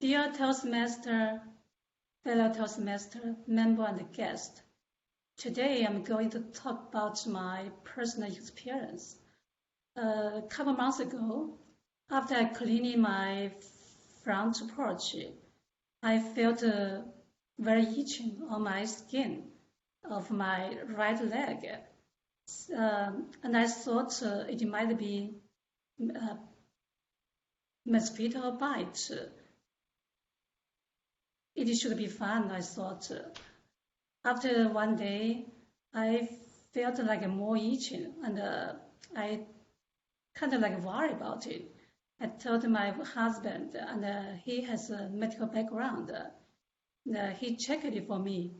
Dear Toastmaster, fellow Toastmaster member and guest, today I'm going to talk about my personal experience. A couple months ago, after cleaning my front porch, I felt very itching on my skin of my right leg, and I thought it might be a mosquito bite. It should be fun, I thought. After one day, I felt like more itching, and I kind of like worry about it. I told my husband, and he has a medical background. He checked it for me,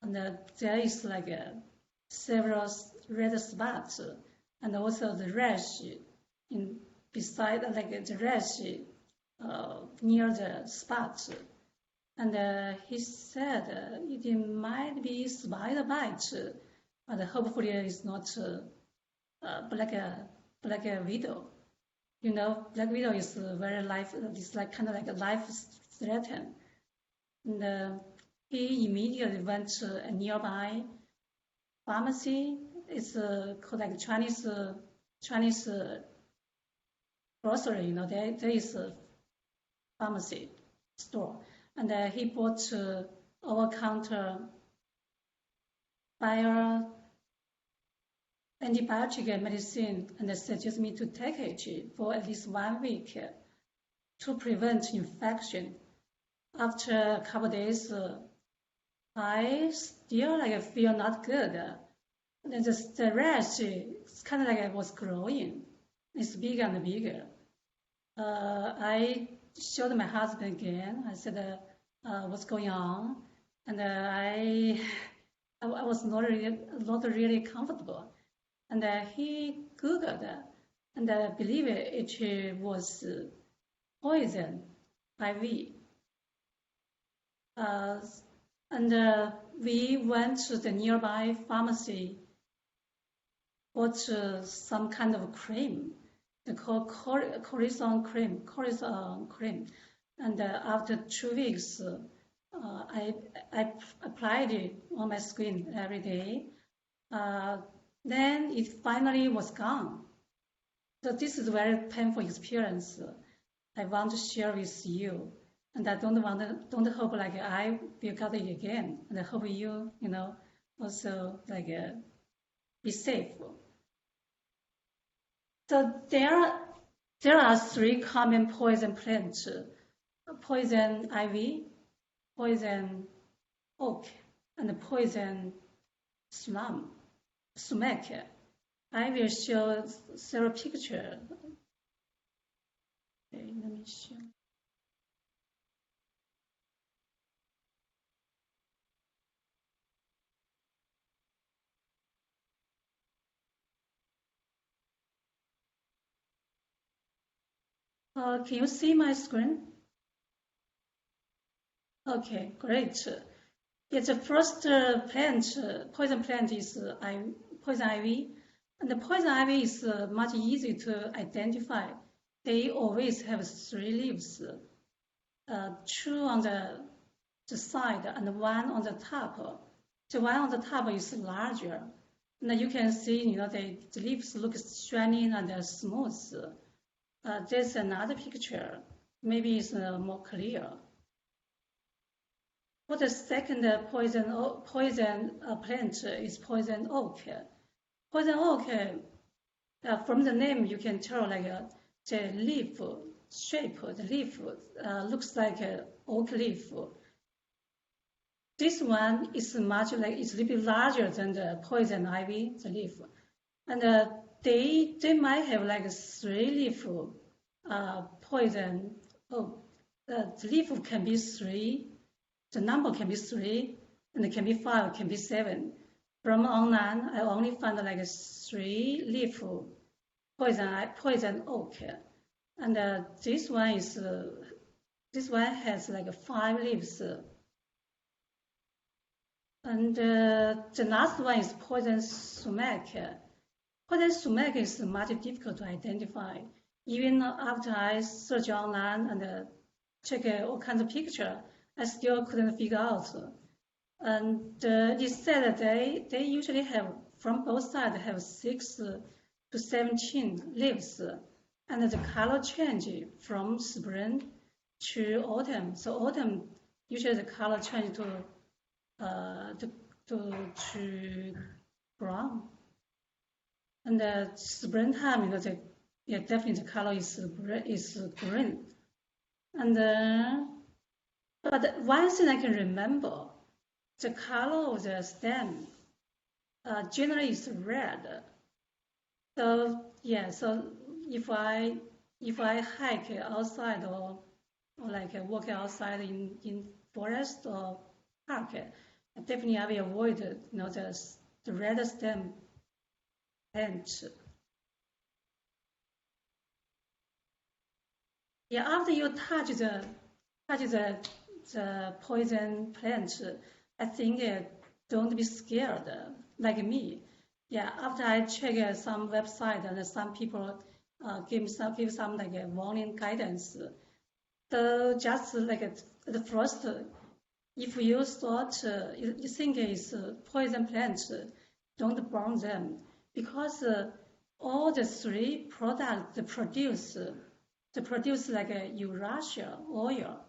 and there is like several red spots, and also the rash in beside like the rash near the spots. And he said it might be spider bite, but hopefully it's not black widow. You know, black widow is very life. It's like kind of like a life threaten. And he immediately went to a nearby pharmacy. It's called like Chinese grocery. You know, there is a pharmacy store. And he bought over-counter bio antibiotic medicine and suggested me to take it for at least 1 week to prevent infection. After a couple days, I still like feel not good. The rash is kind of like it was growing. It's bigger and bigger. I showed my husband again. I said, "What's going on?" And I was not really comfortable. And he Googled, and I believe it was poison IV. And we went to the nearby pharmacy, bought some kind of cream. They call cortisone cream. And after 2 weeks, I applied it on my skin every day. Then it finally was gone. So this is a very painful experience. I want to share with you, and I don't hope like I will get it again. And I hope you also like be safe. So there are 3 common poison plants: poison ivy, poison oak, and poison sumac. I will show several pictures. Okay, let me show. Can you see my screen? Okay, great. Yeah, the first poison plant is poison ivy. And the poison ivy is much easy to identify. They always have 3 leaves, 2 on the side and 1 on the top. The one on the top is larger. And you can see, the leaves look shiny and smooth. There's another picture. Maybe it's more clear. For the second poison plant is poison oak. Poison oak, from the name you can tell like the leaf shape. The leaf looks like an oak leaf. This one is it's a little bit larger than the poison ivy, the leaf, and they might have like 3 leaf poison. Oh, the leaf can be 3. The number can be 3, and it can be 5, can be 7. From online, I only found like 3 leaf poison oak, and this one has like 5 leaves. And the last one is poison sumac. Poison sumac is much difficult to identify. Even after I search online and check all kinds of picture. I still couldn't figure out. And it said that they usually have, from both sides, have 6 to 17 leaves. And the color change from spring to autumn. So autumn, usually the color change to brown. And the springtime, definitely the color is green. And but one thing I can remember, the color of the stem generally is red. So yeah, so if I hike outside or like walk outside in forest or park, definitely I will avoid the red stem plant. Yeah, after you touch the poison plant, I think don't be scared like me. Yeah, after I check some website and some people give some like a warning guidance. So just like at first, if you thought you think it's poison plants, don't burn them because all the 3 products they produce like a uracil oil.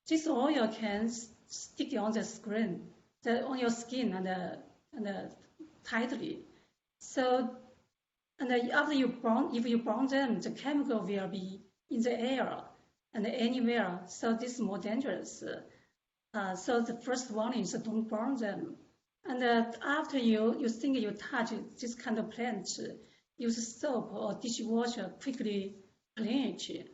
This oil can stick on the screen, on your skin and tightly. So, and after you burn, if you burn them, the chemical will be in the air and anywhere. So this is more dangerous. So the first warning is don't burn them. And after you think you touch this kind of plant, use soap or dishwasher, quickly clean it.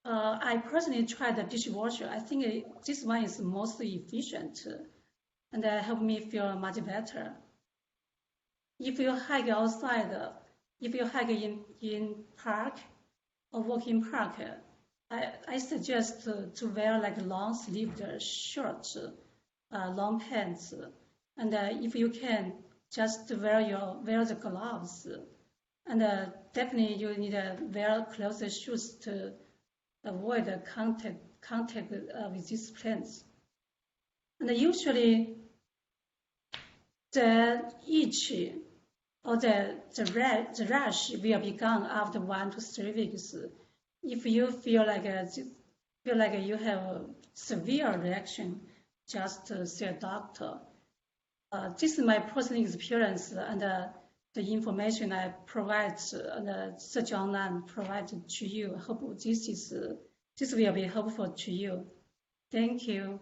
I personally tried the dishwasher. I think this one is most efficient and helped me feel much better. If you hike outside, if you hike in park or walk in park, I suggest to wear like long sleeved shirts, long pants, and if you can, just wear the gloves, and definitely you need to wear closer shoes to avoid contact with these plants. And usually the itch or the rash will be gone after 1 to 3 weeks. If you feel like you have a severe reaction, just see a doctor. This is my personal experience and the information I provide and search online provide to you. I hope this will be helpful to you. Thank you.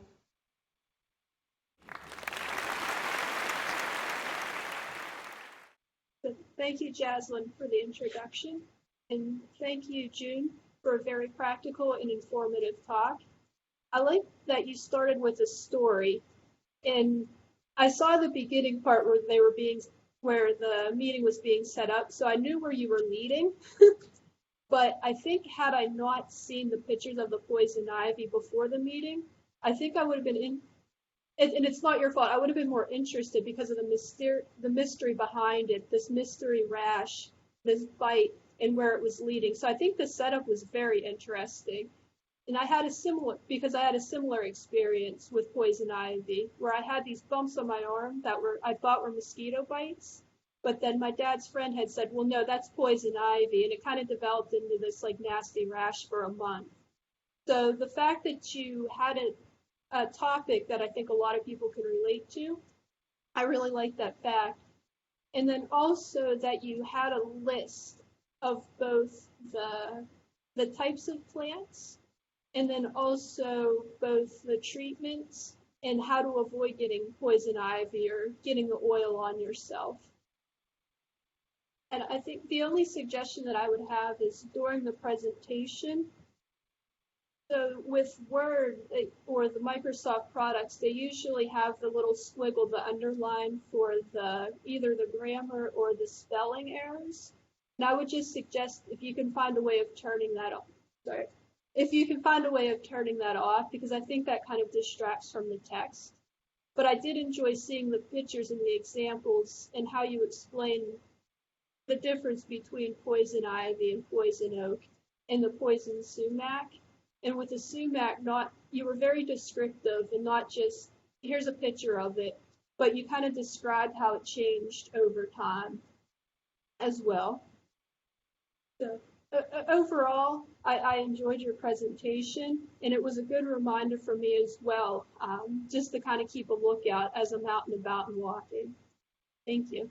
Thank you, Jaslyn, for the introduction. And thank you, June, for a very practical and informative talk. I like that you started with a story. And I saw the beginning part where the meeting was being set up, so I knew where you were leading. But I think had I not seen the pictures of the poison ivy before the meeting, I think I would have been and it's not your fault. I would have been more interested because of the mystery behind it, this mystery rash, this bite, and where it was leading. So I think the setup was very interesting. And I had a similar experience with poison ivy, where I had these bumps on my arm that I thought were mosquito bites. But then my dad's friend had said, well, no, that's poison ivy. And it kind of developed into this like nasty rash for a month. So the fact that you had a topic that I think a lot of people can relate to, I really like that fact. And then also that you had a list of both the types of plants and then also both the treatments and how to avoid getting poison ivy or getting the oil on yourself. And I think the only suggestion that I would have is during the presentation, so with Word or the Microsoft products, they usually have the little squiggle, the underline for either the grammar or the spelling errors. And I would just suggest if you can find a way of turning that off. If you can find a way of turning that off, because I think that kind of distracts from the text. But I did enjoy seeing the pictures and the examples and how you explain the difference between poison ivy and poison oak and the poison sumac. And with the sumac, you were very descriptive and not just here's a picture of it, but you kind of described how it changed over time as well. So overall, I enjoyed your presentation, and it was a good reminder for me as well, just to kind of keep a lookout as I'm out and about and walking. Thank you.